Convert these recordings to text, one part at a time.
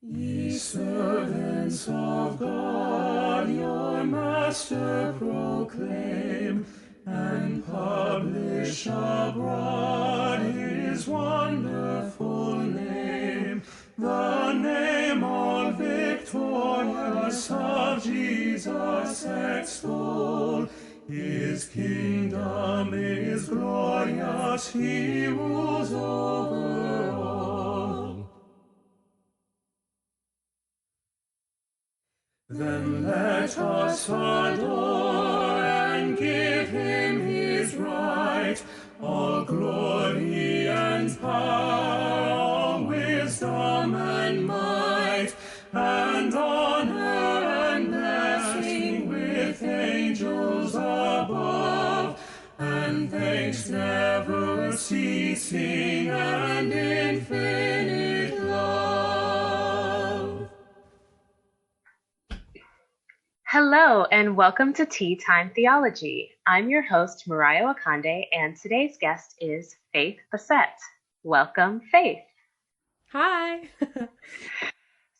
Ye servants of God, your Master proclaim, and publish abroad his wonderful name, the name all victorious of Jesus extol. His kingdom is glorious, he rules over all. Then let us adore and give him his right, all glory and power, all wisdom and might, and honor and blessing with angels above, and thanks never ceasing and infinite love. Hello, and welcome to Tea Time Theology. I'm your host, Mariah Wakande, and today's guest is Faith Bessette. Welcome, Faith. Hi.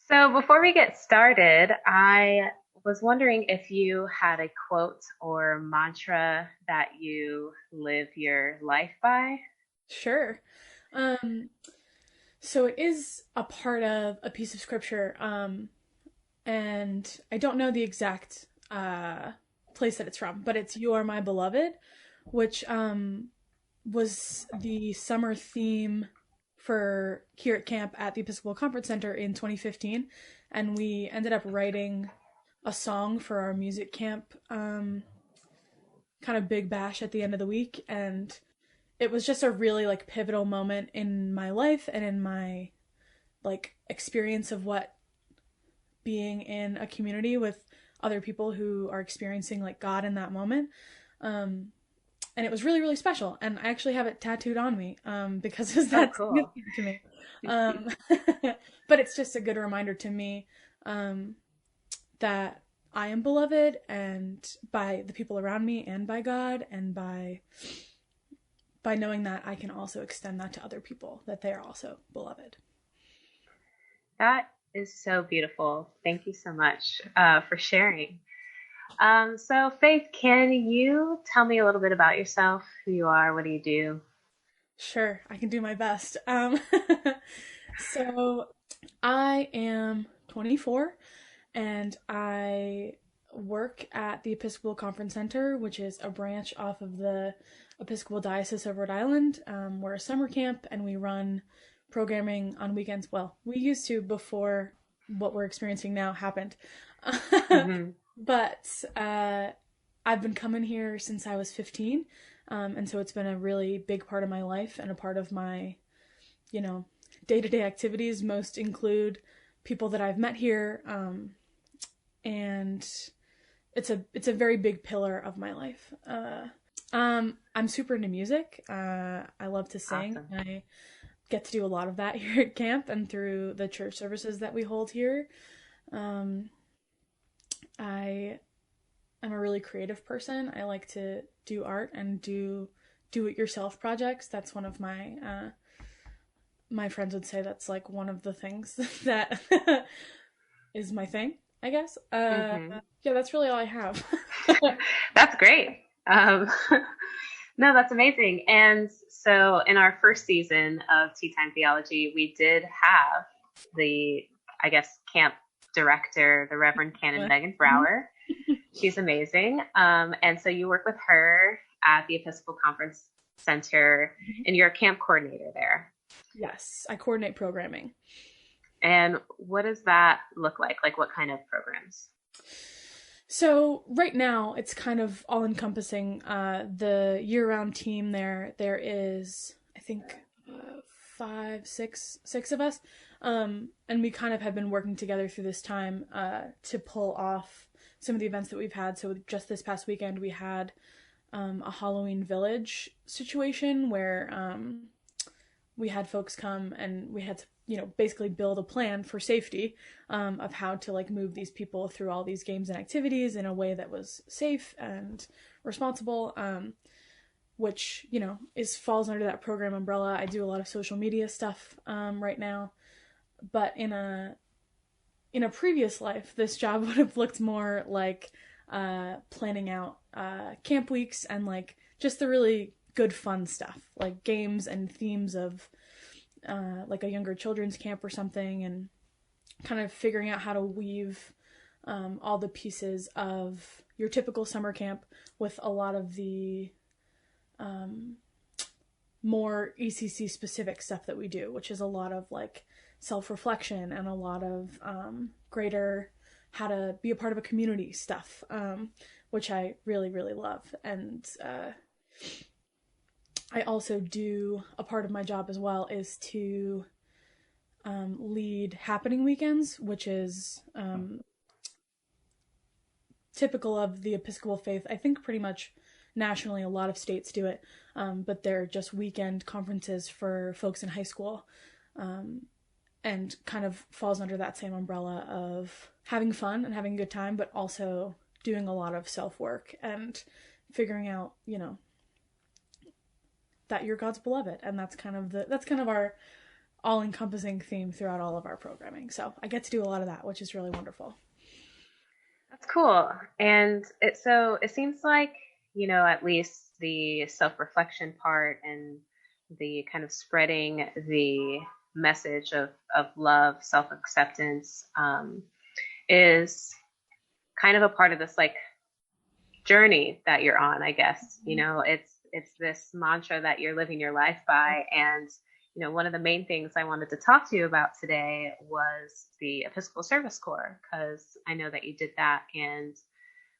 So before we get started, I was wondering if you had a quote or mantra that you live your life by. Sure. So it is a part of a piece of scripture, and I don't know the exact place that it's from, but it's "You Are My Beloved," which was the summer theme for here at camp at the Episcopal Conference Center in 2015, and we ended up writing a song for our music camp kind of big bash at the end of the week, and it was just a really pivotal moment in my life and in my experience of what being in a community with other people who are experiencing God in that moment. And it was really, really special. And I actually have it tattooed on me because that's cool to me. But it's just a good reminder to me that I am beloved, and by the people around me, and by God, and by knowing that I can also extend that to other people, that they are also beloved. That is so beautiful. Thank you so much for sharing. So Faith, can you tell me a little bit about yourself, who you are, what do you do? Sure, I can do my best. So I am 24 and I work at the Episcopal Conference Center, which is a branch off of the Episcopal Diocese of Rhode Island. We're a summer camp and we run programming on weekends. Well, we used to before what we're experiencing now happened. Mm-hmm. But I've been coming here since I was 15. And so it's been a really big part of my life and a part of my, day-to-day activities. Most include people that I've met here. And it's a very big pillar of my life. I'm super into music. I love to sing. Awesome. I get to do a lot of that here at camp and through the church services that we hold here. I am a really creative person. I like to do art and do it yourself projects. That's one of my my friends would say that's one of the things that is my thing, I guess. Yeah, that's really all I have. That's great. No, that's amazing. And so in our first season of Tea Time Theology, we did have the, camp director, the Reverend Canon Megan Brower. She's amazing. And so you work with her at the Episcopal Conference Center, and you're a camp coordinator there. Yes, I coordinate programming. And what does that look like? What kind of programs? So right now it's kind of all-encompassing. The year-round team there is, I think, 6 of us. And we kind of have been working together through this time to pull off some of the events that we've had. So just this past weekend we had a Halloween Village situation where we had folks come and we had to basically build a plan for safety of how to move these people through all these games and activities in a way that was safe and responsible, which, falls under that program umbrella. I do a lot of social media stuff right now, but in a in a previous life, this job would have looked more like planning out camp weeks and like just the really good fun stuff, like games and themes of like a younger children's camp or something, and kind of figuring out how to weave all the pieces of your typical summer camp with a lot of the more ECC specific stuff that we do, which is a lot of like self-reflection and a lot of greater how to be a part of a community stuff, which I really, really love. And I also do, a part of my job as well is to lead happening weekends, which is typical of the Episcopal faith. I think pretty much nationally a lot of states do it, but they're just weekend conferences for folks in high school, and kind of falls under that same umbrella of having fun and having a good time, but also doing a lot of self-work and figuring out, you know, that you're God's beloved. And that's kind of our all-encompassing theme throughout all of our programming. So I get to do a lot of that, which is really wonderful. That's cool. And it seems like, you know, at least the self-reflection part and the kind of spreading the message of love, self-acceptance, is kind of a part of this like journey that you're on, I guess. You know, it's this mantra that you're living your life by. And, you know, one of the main things I wanted to talk to you about today was the Episcopal Service Corps, because I know that you did that. And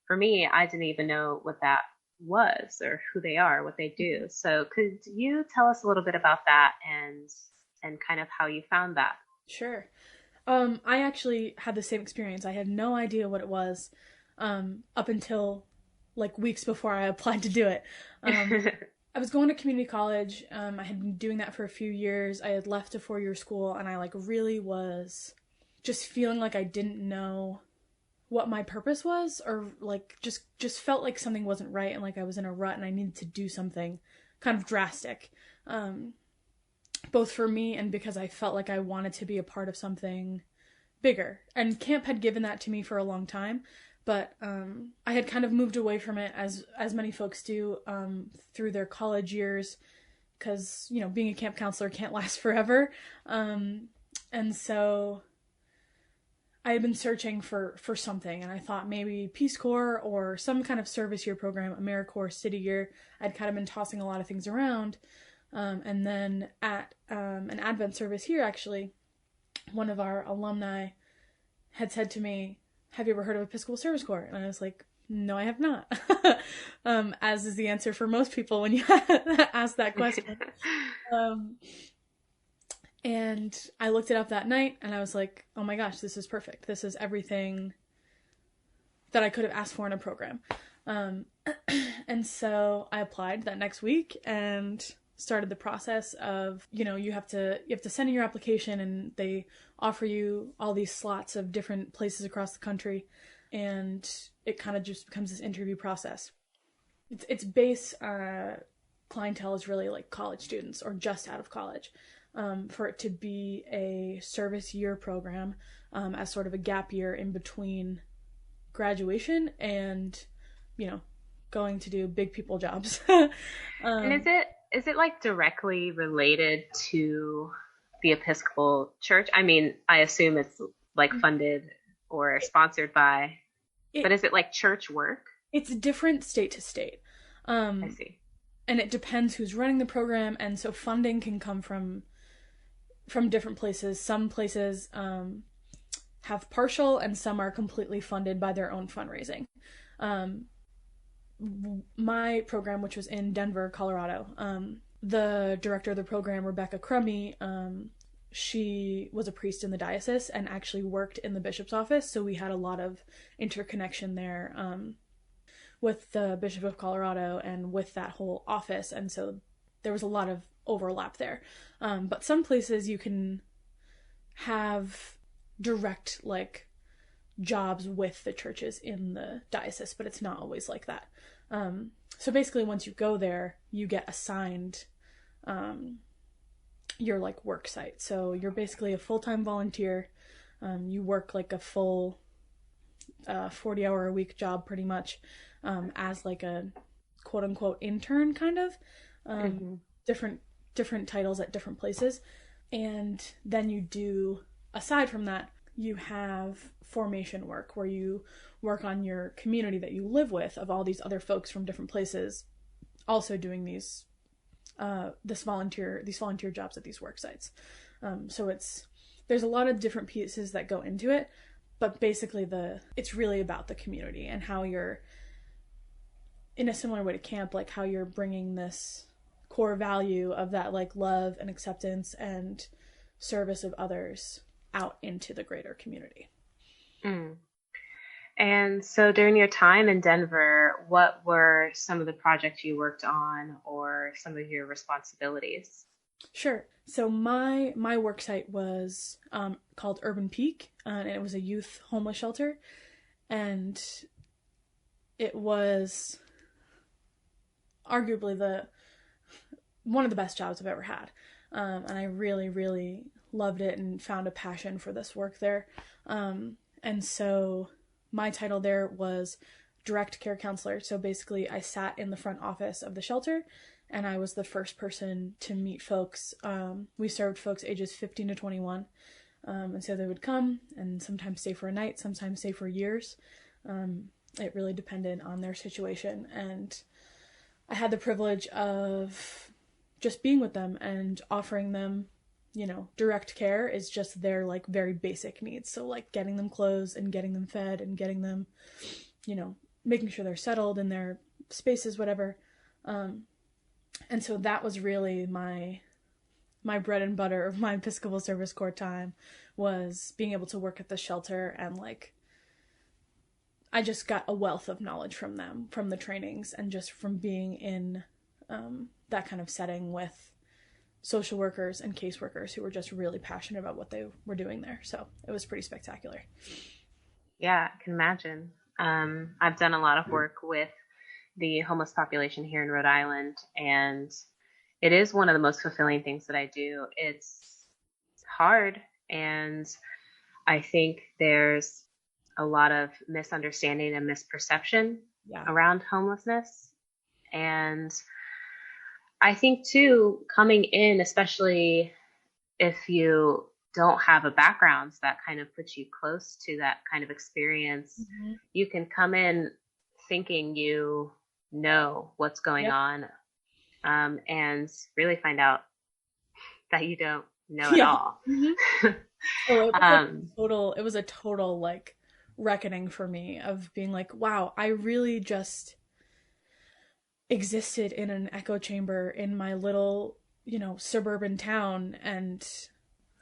for me, I didn't even know what that was or who they are, what they do. So could you tell us a little bit about that and kind of how you found that? Sure. I actually had the same experience. I had no idea what it was up until like weeks before I applied to do it. I was going to community college. I had been doing that for a few years. I had left a 4-year school, and I like really was just feeling like I didn't know what my purpose was, or like just felt like something wasn't right, and like I was in a rut and I needed to do something kind of drastic. Both for me and because I felt like I wanted to be a part of something bigger. And camp had given that to me for a long time, but I had kind of moved away from it, as many folks do, through their college years, because, you know, being a camp counselor can't last forever. And so I had been searching for something, and I thought maybe Peace Corps or some kind of service year program, AmeriCorps, City Year. I'd kind of been tossing a lot of things around. And then at an Advent service here, actually, one of our alumni had said to me, "Have you ever heard of Episcopal Service Corps?" And I was like, "No, I have not." As is the answer for most people when you ask that question. And I looked it up that night, and I was like, "Oh my gosh, this is perfect. This is everything that I could have asked for in a program." And so I applied that next week and started the process of, you know, you have to send in your application, and they offer you all these slots of different places across the country, and it kind of just becomes this interview process. Its base clientele is really like college students or just out of college. For it to be a service year program, as sort of a gap year in between graduation and, you know, going to do big people jobs. And is it like directly related to the Episcopal Church? I mean, I assume it's like funded or sponsored by, but is it like church work? It's different state to state. I see. And it depends who's running the program, and so funding can come from different places. Some places have partial, and some are completely funded by their own fundraising. My program, which was in Denver, Colorado, the director of the program, Rebecca Crummy, she was a priest in the diocese and actually worked in the bishop's office, so we had a lot of interconnection there with the Bishop of Colorado and with that whole office, and so there was a lot of overlap there. But some places you can have direct like jobs with the churches in the diocese, but it's not always like that. So basically once you go there, you get assigned your like work site. So you're basically a full-time volunteer You work like a full 40-hour-a-week job pretty much, as like a quote unquote intern kind of, different titles at different places. And then you do, aside from that, you have formation work where you work on your community that you live with of all these other folks from different places also doing these volunteer jobs at these work sites. So there's a lot of different pieces that go into it, but basically it's really about the community and how you're, in a similar way to camp, like how you're bringing this core value of that like love and acceptance and service of others out into the greater community. And so during your time in Denver, what were some of the projects you worked on or some of your responsibilities? Sure. So my work site was called Urban Peak, and it was a youth homeless shelter, and it was arguably one of the best jobs I've ever had. And I really, really loved it and found a passion for this work there. And so my title there was direct care counselor. So basically I sat in the front office of the shelter and I was the first person to meet folks. We served folks ages 15 to 21. And so they would come and sometimes stay for a night, sometimes stay for years. It really depended on their situation. And I had the privilege of just being with them and offering them, direct care is just their like very basic needs. So like getting them clothes and getting them fed and getting them, making sure they're settled in their spaces, whatever. And so that was really my bread and butter of my Episcopal Service Corps time, was being able to work at the shelter, and like I just got a wealth of knowledge from them, from the trainings, and just from being in that kind of setting with social workers and caseworkers who were just really passionate about what they were doing there. So it was pretty spectacular. Yeah, I can imagine. I've done a lot of work with the homeless population here in Rhode Island, and it is one of the most fulfilling things that I do. It's hard, and I think there's a lot of misunderstanding and misperception around homelessness. And I think too, coming in, especially if you don't have a background that kind of puts you close to that kind of experience, you can come in thinking you know what's going on, and really find out that you don't know at all. So it was a total like reckoning for me of being like, wow, I really just existed in an echo chamber in my little, suburban town. And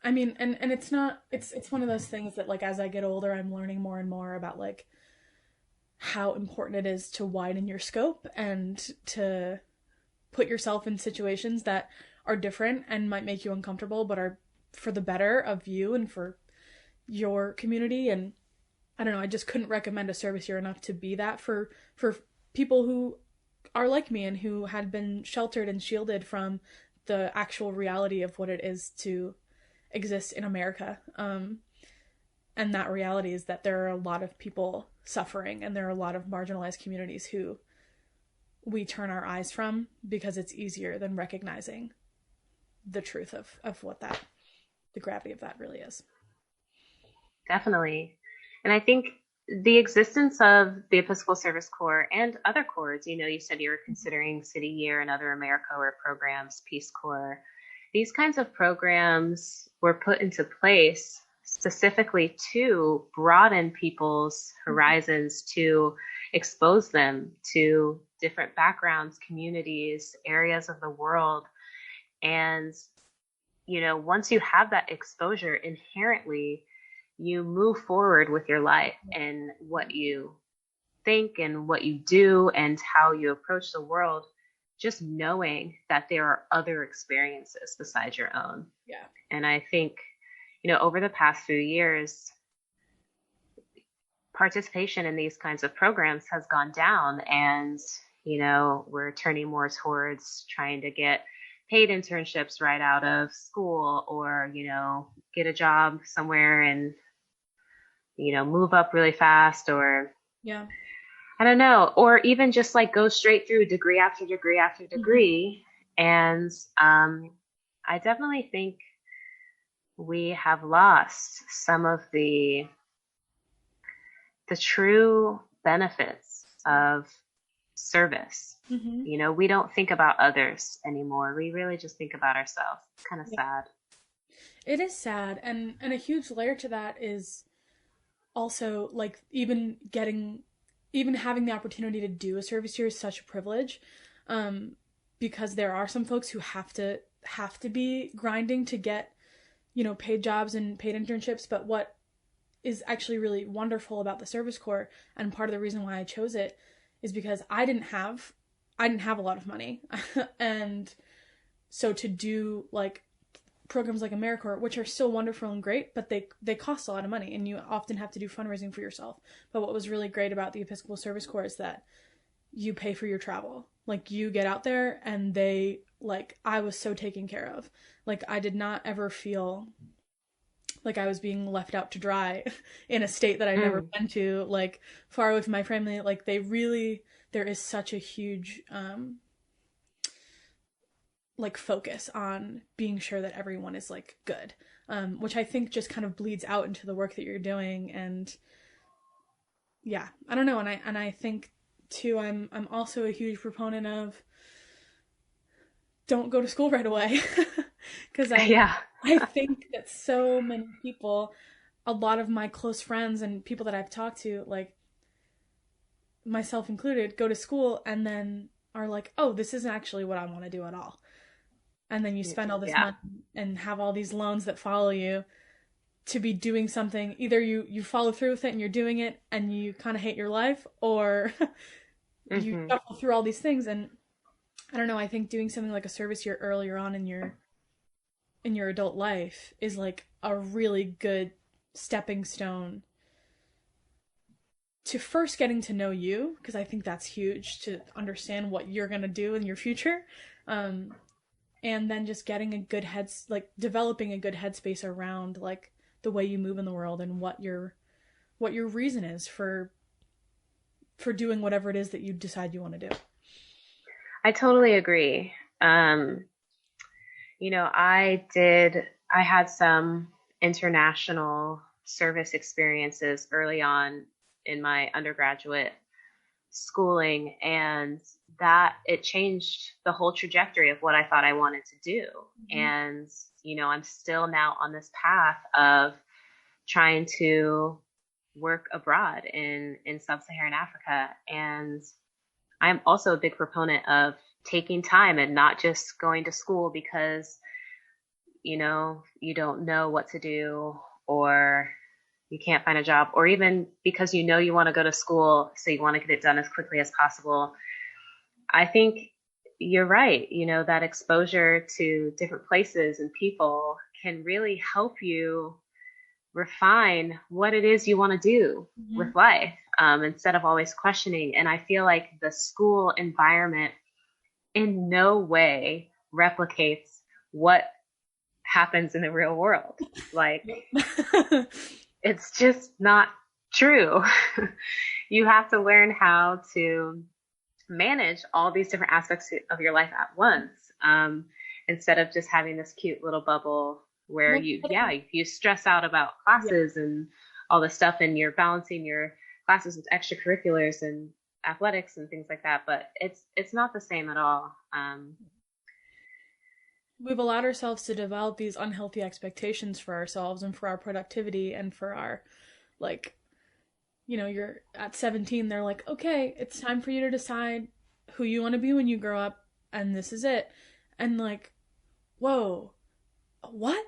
I mean, and it's one of those things that like, as I get older, I'm learning more and more about like how important it is to widen your scope and to put yourself in situations that are different and might make you uncomfortable, but are for the better of you and for your community. And I don't know, I just couldn't recommend a service here enough to be that for people who are like me and who had been sheltered and shielded from the actual reality of what it is to exist in America. And that reality is that there are a lot of people suffering, and there are a lot of marginalized communities who we turn our eyes from because it's easier than recognizing the truth of what the gravity of that really is. Definitely. And I think the existence of the Episcopal Service Corps and other corps, you said you were considering City Year and other AmeriCorps programs, Peace Corps. These kinds of programs were put into place specifically to broaden people's horizons, to expose them to different backgrounds, communities, areas of the world. And, once you have that exposure, inherently, you move forward with your life and what you think and what you do and how you approach the world, just knowing that there are other experiences besides your own. Yeah. And I think, over the past few years, participation in these kinds of programs has gone down, and, we're turning more towards trying to get paid internships right out of school, or, get a job somewhere and move up really fast, or Yeah. I don't know, or even just like go straight through degree after degree after degree. And I definitely think we have lost some of the true benefits of service. We don't think about others anymore. We really just think about ourselves. It's kind of sad. It is sad. And a huge layer to that is also like even having the opportunity to do a service year is such a privilege. Because there are some folks who have to be grinding to get, paid jobs and paid internships. But what is actually really wonderful about the Service Corps, and part of the reason why I chose it, is because I didn't have a lot of money. And so to do like programs like AmeriCorps, which are still wonderful and great, but they cost a lot of money, and you often have to do fundraising for yourself. But what was really great about the Episcopal Service Corps is that you pay for your travel. Like, you get out there and I was so taken care of. Like, I did not ever feel like I was being left out to dry in a state that I'd never been to, like far away from my family. Like, there is such a huge, like, focus on being sure that everyone is like good. Which I think just kind of bleeds out into the work that you're doing. And yeah, I don't know. And I think too, I'm also a huge proponent of don't go to school right away. Because I think that so many people, a lot of my close friends and people that I've talked to, like myself included, go to school and then are like, oh, this isn't actually what I want to do at all. And then you spend all this money and have all these loans that follow you to be doing something. Either you follow through with it and you're doing it and you kind of hate your life, or you shuffle through all these things. And I don't know, I think doing something like a service year earlier on in your adult life is like a really good stepping stone to first getting to know you, because I think that's huge, to understand what you're going to do in your future. And then just getting developing a good headspace around like the way you move in the world and what your reason is for doing whatever it is that you decide you want to do. I totally agree. I had some international service experiences early on in my undergraduate schooling, and that it changed the whole trajectory of what I thought I wanted to do. And, I'm still now on this path of trying to work abroad in sub-Saharan Africa. And I'm also a big proponent of taking time and not just going to school because, you don't know what to do, or you can't find a job, or even because you want to go to school, so you want to get it done as quickly as possible. I think you're right. That exposure to different places and people can really help you refine what it is you want to do with life, instead of always questioning. And I feel like the school environment in no way replicates what happens in the real world. Like, it's just not true. You have to learn how to manage all these different aspects of your life at once, instead of just having this cute little bubble where you stress out about classes and all this stuff, and you're balancing your classes with extracurriculars and athletics and things like that. But it's not the same at all. We've allowed ourselves to develop these unhealthy expectations for ourselves and for our productivity and for our, you're at 17, they're like, okay, it's time for you to decide who you want to be when you grow up, and this is it. And like, whoa, what?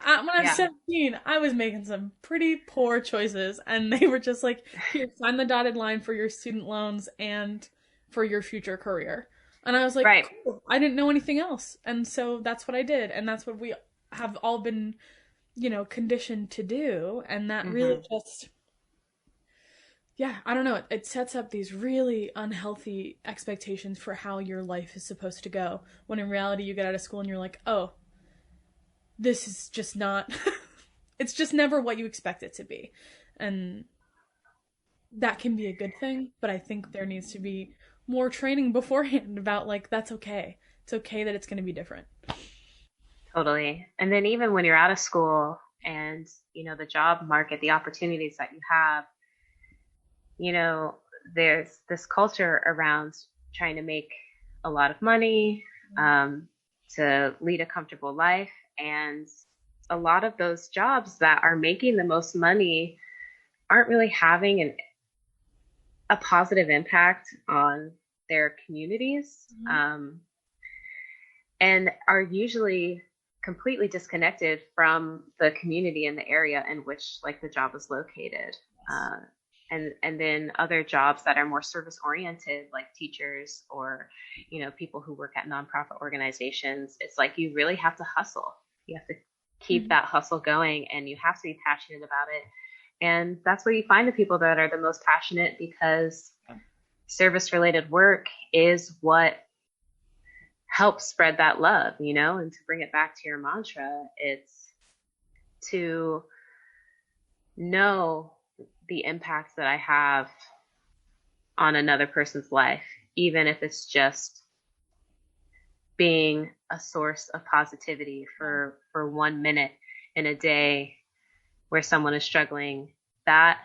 When I was 17, I was making some pretty poor choices, and they were just like, here, sign the dotted line for your student loans and for your future career. And I was like, right. Cool. I didn't know anything else. And so that's what I did. And that's what we have all been, conditioned to do. And that really just, I don't know. It sets up these really unhealthy expectations for how your life is supposed to go. When in reality, you get out of school and you're like, oh, this is just not, it's just never what you expect it to be. And that can be a good thing, but I think there needs to be more training beforehand about like, that's okay. It's okay that it's going to be different. Totally. And then even when you're out of school and, the job market, the opportunities that you have, there's this culture around trying to make a lot of money, to lead a comfortable life. And a lot of those jobs that are making the most money aren't really having a positive impact on their communities, and are usually completely disconnected from the community and the area in which like the job is located. And then other jobs that are more service oriented, like teachers or, people who work at nonprofit organizations. It's like, you really have to hustle. You have to keep that hustle going, and you have to be passionate about it. And that's where you find the people that are the most passionate, because service related work is what helps spread that love, and to bring it back to your mantra, it's to know the impact that I have on another person's life, even if it's just being a source of positivity for 1 minute in a day where someone is struggling. That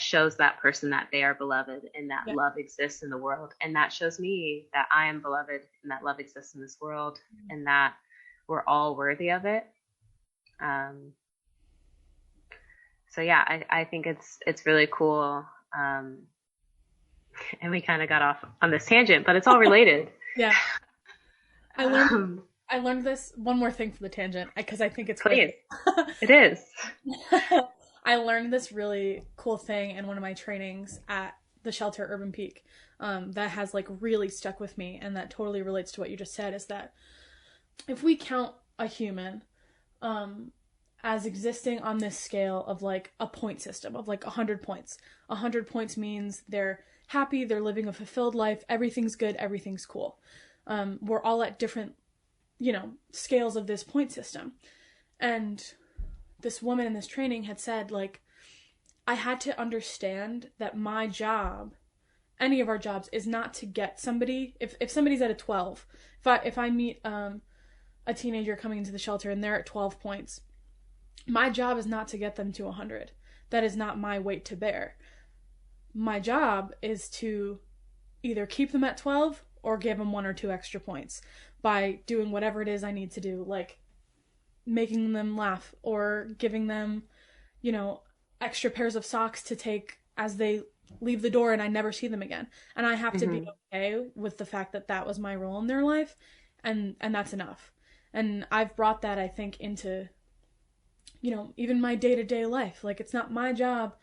shows that person that they are beloved and that love exists in the world. And that shows me that I am beloved and that love exists in this world, and that we're all worthy of it. So yeah, I think it's really cool. And we kind of got off on this tangent, but it's all related. Yeah. I learned this, one more thing for the tangent, because I think it's Please. It is. I learned this really cool thing in one of my trainings at the shelter Urban Peak, that has like really stuck with me, and that totally relates to what you just said, is that if we count a human as existing on this scale of like a point system of like 100 points. 100 points means they're happy, they're living a fulfilled life, everything's good, everything's cool. We're all at different, scales of this point system. And this woman in this training had said, like, I had to understand that my job, any of our jobs, is not to get somebody, if somebody's at a 12, if I meet a teenager coming into the shelter and they're at 12 points, my job is not to get them to 100. That is not my weight to bear. My job is to either keep them at 12 or give them 1 or 2 extra points by doing whatever it is I need to do, like making them laugh or giving them, extra pairs of socks to take as they leave the door and I never see them again. And I have to be okay with the fact that that was my role in their life, and that's enough. And I've brought that, I think, into even my day-to-day life. Like, it's not my job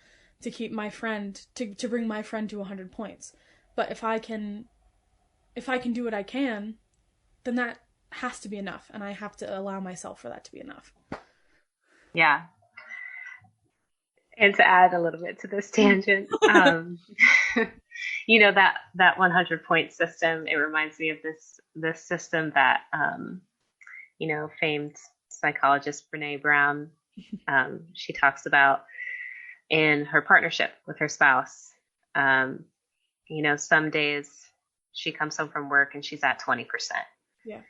to keep my friend, to bring my friend to 100 points. But if I can do what I can, then that has to be enough. And I have to allow myself for that to be enough. Yeah. And to add a little bit to this tangent, that 100 point system, it reminds me of this system that, famed psychologist Brene Brown, she talks about in her partnership with her spouse. Some days she comes home from work and she's at 20%. Yeah.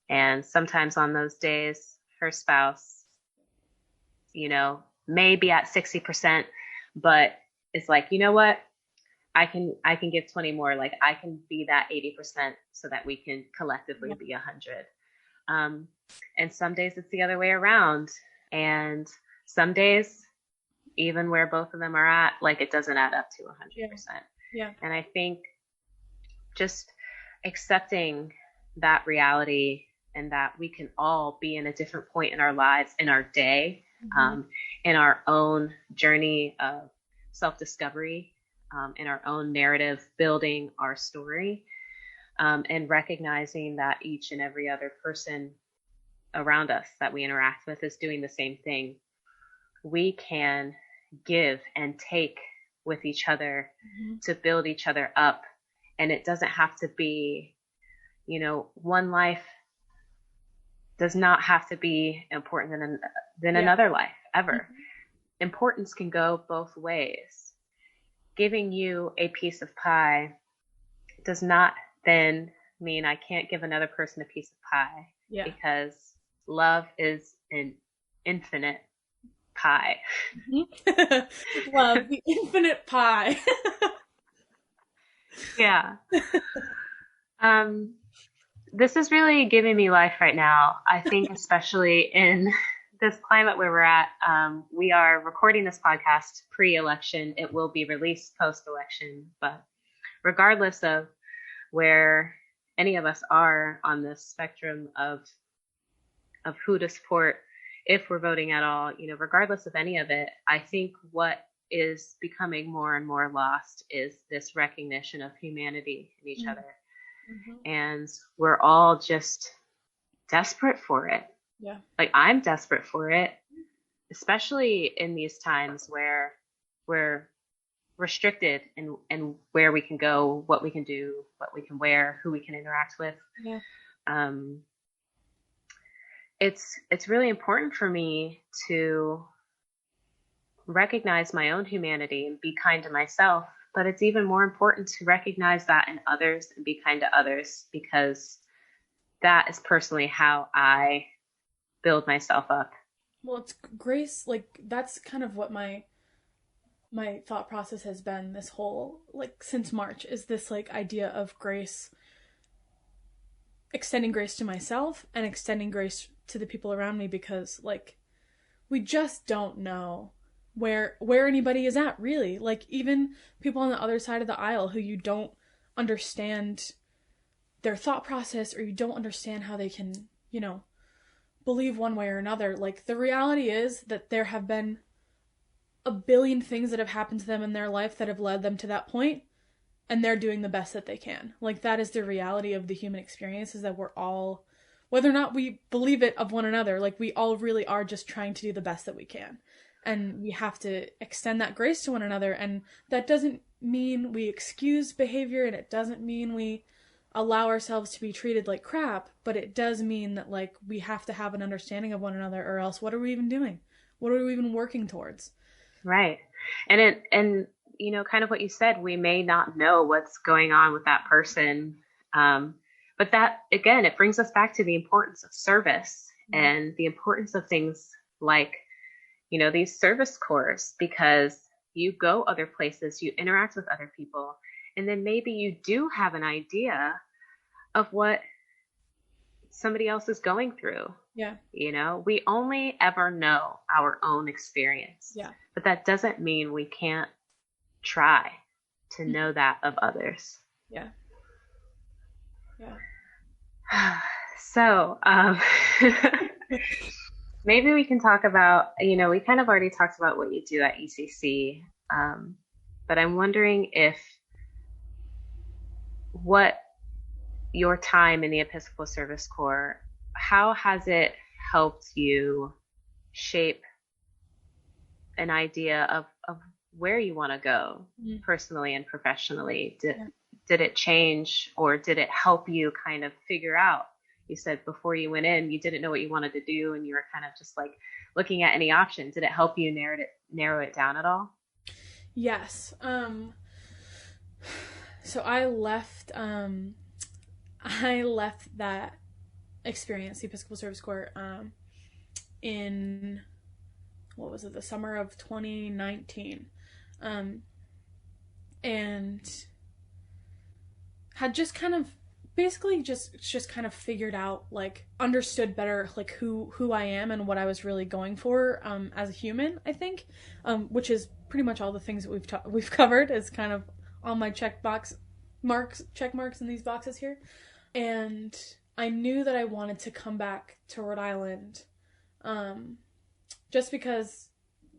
And sometimes on those days, her spouse, may be at 60%, but it's like, you know what? I can give 20 more. Like, I can be that 80% so that we can collectively be 100. And some days it's the other way around. And some days, even where both of them are at, like, it doesn't add up to 100%. Yeah. And I think just accepting that reality, and that we can all be in a different point in our lives, in our day, in our own journey of self-discovery, in our own narrative, building our story, and recognizing that each and every other person around us that we interact with is doing the same thing. We can give and take with each other to build each other up. And it doesn't have to be, one life does not have to be important than another life, ever. Mm-hmm. Importance can go both ways. Giving you a piece of pie does not then mean I can't give another person a piece of pie, because love is an infinite pie. Love, the infinite pie. Yeah. This is really giving me life right now. I think especially in this climate where we're at, we are recording this podcast pre-election. It will be released post-election, but regardless of where any of us are on this spectrum of who to support, if we're voting at all, regardless of any of it, I think what is becoming more and more lost is this recognition of humanity in each other. Mm-hmm. And we're all just desperate for it. Yeah. Like, I'm desperate for it, especially in these times where we're restricted in where we can go, what we can do, what we can wear, who we can interact with. Yeah. It's really important for me to recognize my own humanity and be kind to myself, but it's even more important to recognize that in others and be kind to others, because that is personally how I build myself up. Well, it's grace. Like, that's kind of what my thought process has been this whole, like, since March, is this, like, idea of grace, extending grace to myself and extending grace to the people around me, because, like, we just don't know where anybody is at, really. Like, even people on the other side of the aisle who you don't understand their thought process, or you don't understand how they can, believe one way or another. Like, the reality is that there have been a billion things that have happened to them in their life that have led them to that point, and they're doing the best that they can. Like, that is the reality of the human experience, is that we're all, whether or not we believe it of one another, like, we all really are just trying to do the best that we can. And we have to extend that grace to one another. And that doesn't mean we excuse behavior, and it doesn't mean we allow ourselves to be treated like crap, but it does mean that, like, we have to have an understanding of one another, or else what are we even doing? What are we even working towards? Right. And kind of what you said, we may not know what's going on with that person. But that, again, it brings us back to the importance of service, mm-hmm. and the importance of things like, these service corps, because you go other places, you interact with other people, and then maybe you do have an idea of what somebody else is going through. Yeah. We only ever know our own experience. Yeah. But that doesn't mean we can't try to know that of others. Yeah. Yeah. So, maybe we can talk about, we kind of already talked about what you do at ECC, but I'm wondering if what your time in the Episcopal Service Corps, how has it helped you shape an idea of where you want to go, mm-hmm. personally and professionally? Did it change, or did it help you kind of figure out? You said before you went in, you didn't know what you wanted to do, and you were kind of just like looking at any option. Did it help you narrow it down at all? Yes. So I left that experience, the Episcopal Service Corps, in, what was it, the summer of 2019, and had just kind of basically just kind of figured out, like, understood better, like, who I am and what I was really going for as a human, I think, which is pretty much all the things that we've covered, is kind of all my check marks in these boxes here. And I knew that I wanted to come back to Rhode Island, just because,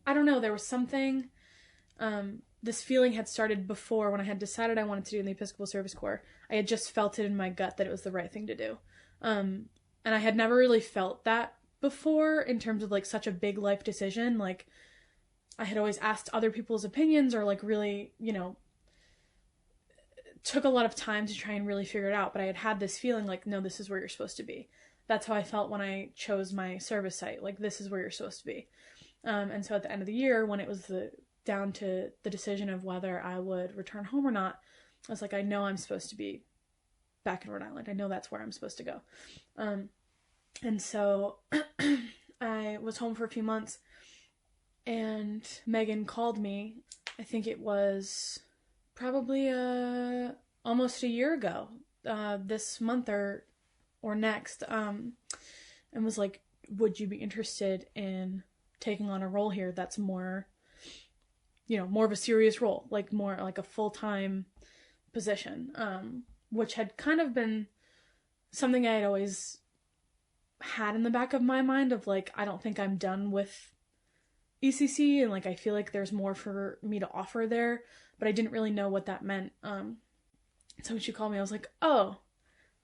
I don't know, there was something, this feeling had started before, when I had decided I wanted to do in the Episcopal Service Corps. I had just felt it in my gut that it was the right thing to do. And I had never really felt that before, in terms of, like, such a big life decision. Like, I had always asked other people's opinions, or, like, really, took a lot of time to try and really figure it out. But I had this feeling like, no, this is where you're supposed to be. that's how I felt when I chose my service site. Like, this is where you're supposed to be. And so at the end of the year, when it was down to the decision of whether I would return home or not, I was like, I know I'm supposed to be back in Rhode Island. I know that's where I'm supposed to go. And so I was home for a few months, and Megan called me. I think it was probably almost a year ago, this month or next, and was like, would you be interested in taking on a role here that's more, more of a serious role, like more like a full-time position, which had kind of been something I had always had in the back of my mind of like, I don't think I'm done with ECC, and like I feel like there's more for me to offer there, but I didn't really know what that meant. So when she called me, I was like, oh,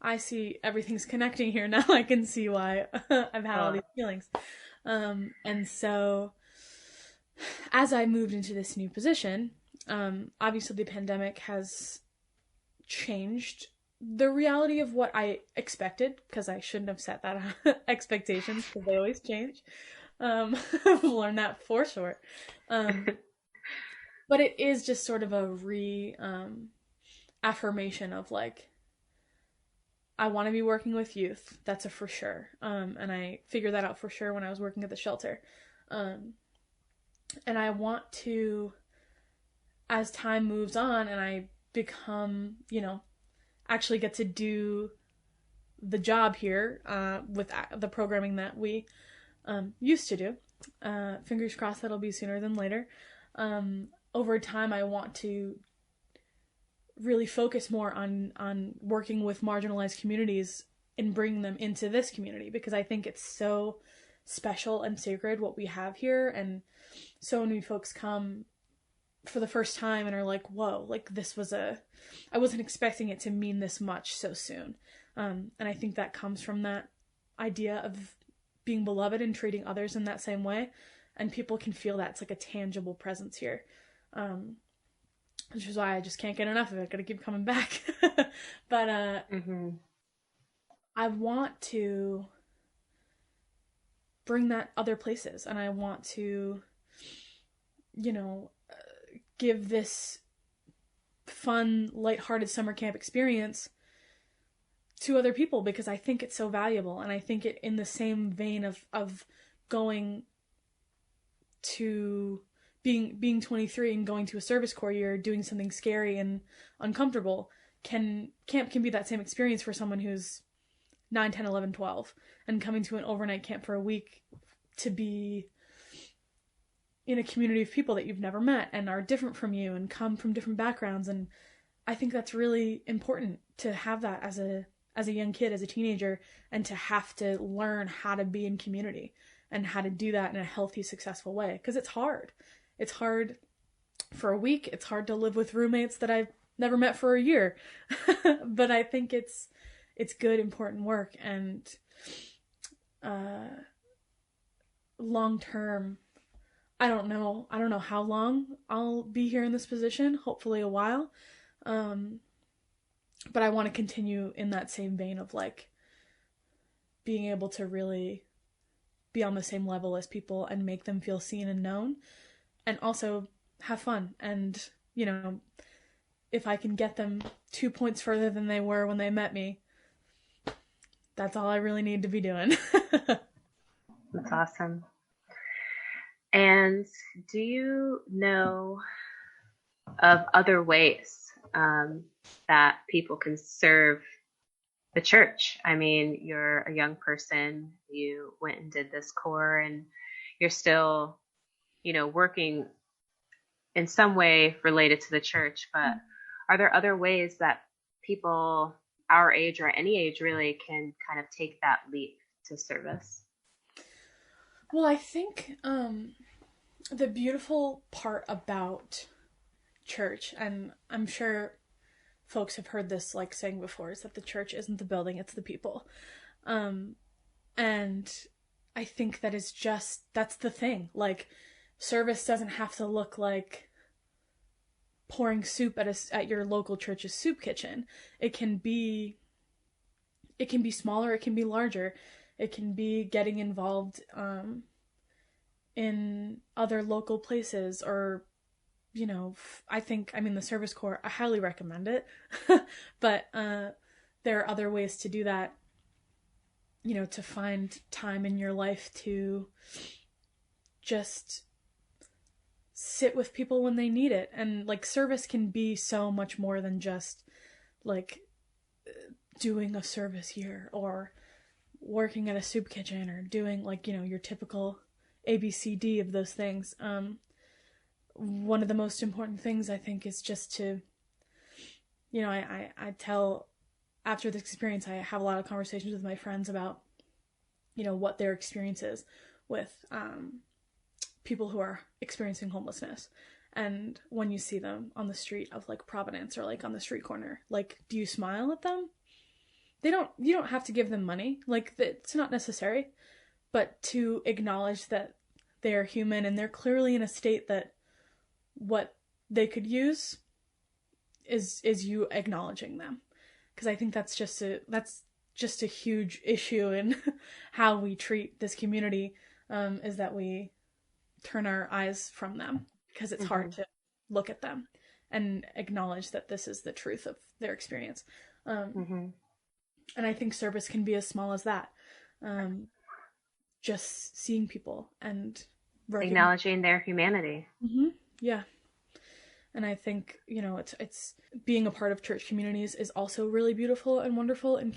I see everything's connecting here now. I can see why I've had all these feelings. And so as I moved into this new position, obviously the pandemic has changed the reality of what I expected, because I shouldn't have set that expectations, because they always change. I've learned that for sure. But it is just sort of a affirmation of like, I want to be working with youth. That's a for sure. And I figured that out for sure when I was working at the shelter. And I want to, as time moves on and I become, actually get to do the job here with the programming that we used to do. Fingers crossed that'll be sooner than later. Over time, I want to really focus more on working with marginalized communities and bringing them into this community, because I think it's so special and sacred what we have here. And so many folks come for the first time and are like, whoa, like this was I wasn't expecting it to mean this much so soon. And I think that comes from that idea of being beloved and treating others in that same way. And people can feel that. It's like a tangible presence here. Which is why I just can't get enough of it. Gotta keep coming back. But I want to bring that other places, and I want to, give this fun, lighthearted summer camp experience to other people, because I think it's so valuable. And I think it in the same vein of going to being 23 and going to a service corps year, doing something scary and uncomfortable, camp can be that same experience for someone who's 9, 10, 11, 12, and coming to an overnight camp for a week to be in a community of people that you've never met and are different from you and come from different backgrounds. And I think that's really important to have that as a young kid, as a teenager, and to have to learn how to be in community and how to do that in a healthy, successful way. Because it's hard. It's hard for a week. It's hard to live with roommates that I've never met for a year. But I think it's good, important work. And long term, I don't know how long I'll be here in this position. Hopefully a while. But I want to continue in that same vein of like being able to really be on the same level as people and make them feel seen and known, and also have fun. And, if I can get them 2 points further than they were when they met me, that's all I really need to be doing. That's awesome. And do you know of other ways that people can serve the church? I mean, you're a young person, you went and did this corps, and you're still, working in some way related to the church, but are there other ways that people our age or any age really can kind of take that leap to service? Well, I think the beautiful part about church, and I'm sure folks have heard this like saying before, is that the church isn't the building, it's the people. And I think that is that's the thing. Like, service doesn't have to look like pouring soup at your local church's soup kitchen. It can be it can be smaller, it can be larger. It can be getting involved in other local places, or, you know, the Service Corps, I highly recommend it. But there are other ways to do that, you know, to find time in your life to just sit with people when they need it. And like, service can be so much more than just like doing a service here or working at a soup kitchen or doing, like, you know, your typical ABCD of those things. One of the most important things, I think, is just to, you know, I tell, after this experience, I have a lot of conversations with my friends about, you know, what their experience is with people who are experiencing homelessness. And when you see them on the street of like Providence or like on the street corner, like, do you smile at them? You don't have to give them money. Like, it's not necessary, but to acknowledge that they're human and they're clearly in a state that what they could use is you acknowledging them. Because I think that's just a huge issue in how we treat this community, is that we turn our eyes from them because it's hard to look at them and acknowledge that this is the truth of their experience. And I think service can be as small as that. Just seeing people and acknowledging their humanity. Yeah. And I think, you know, it's being a part of church communities is also really beautiful and wonderful, and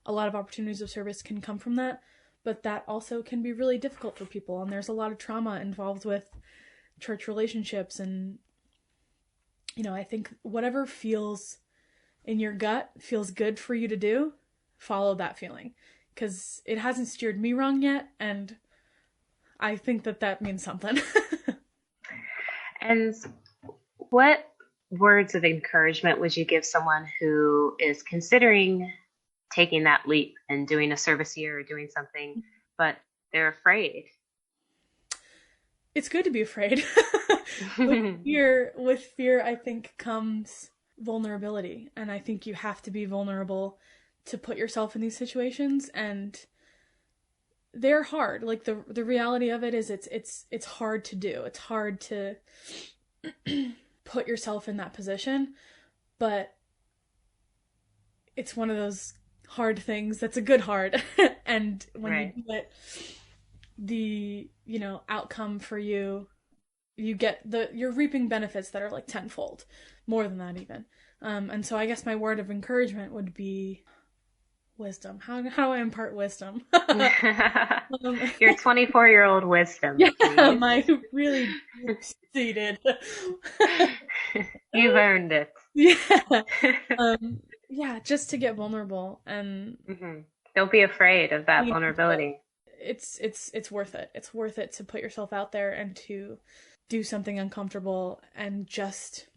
a lot of opportunities of service can come from that, but that also can be really difficult for people. And there's a lot of trauma involved with church relationships. And, you know, I think whatever feels in your gut feels good for you to do, follow that feeling, because it hasn't steered me wrong yet. And I think that means something. And what words of encouragement would you give someone who is considering taking that leap and doing a service year or doing something, but they're afraid? It's good to be afraid. With fear, I think, comes vulnerability. And I think you have to be vulnerable to put yourself in these situations. And they're hard. Like, the reality of it is it's hard to do. It's hard to put yourself in that position, but it's one of those hard things that's a good hard. And when you do it, the, you know, outcome for you get you're reaping benefits that are like tenfold, more than that even. And so I guess my word of encouragement would be wisdom. How do I impart wisdom? Your 24-year-old wisdom. Yeah, my really seated. You've earned it. Yeah. Yeah, just to get vulnerable and don't be afraid of that vulnerability. It's worth it. It's worth it to put yourself out there and to do something uncomfortable and just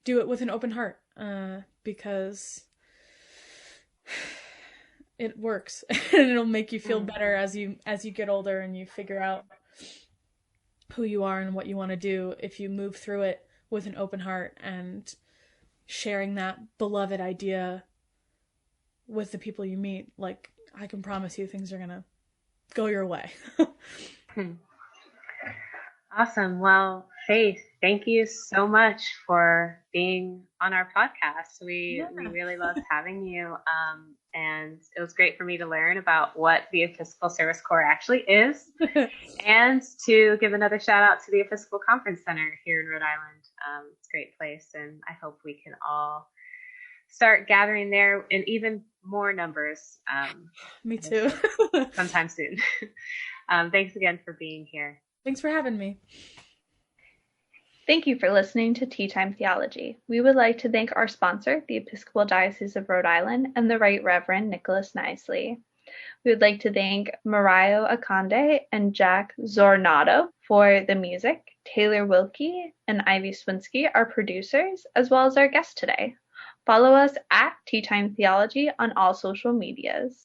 do it with an open heart, because it works. And it'll make you feel better as you get older and you figure out who you are and what you want to do, if you move through it with an open heart and sharing that beloved idea with the people you meet. Like, I can promise you things are gonna go your way. Awesome. Well, Faith, thank you so much for being on our podcast. We really loved having you. And it was great for me to learn about what the Episcopal Service Corps actually is, and to give another shout out to the Episcopal Conference Center here in Rhode Island. It's a great place, and I hope we can all start gathering there in even more numbers. Me too. Sometime soon. Thanks again for being here. Thanks for having me. Thank you for listening to Tea Time Theology. We would like to thank our sponsor, the Episcopal Diocese of Rhode Island, and the Right Reverend Nicholas Knisley. We would like to thank Mario Aconde and Jack Zornato for the music, Taylor Wilkie and Ivy Swinsky, our producers, as well as our guest today. Follow us at Tea Time Theology on all social medias.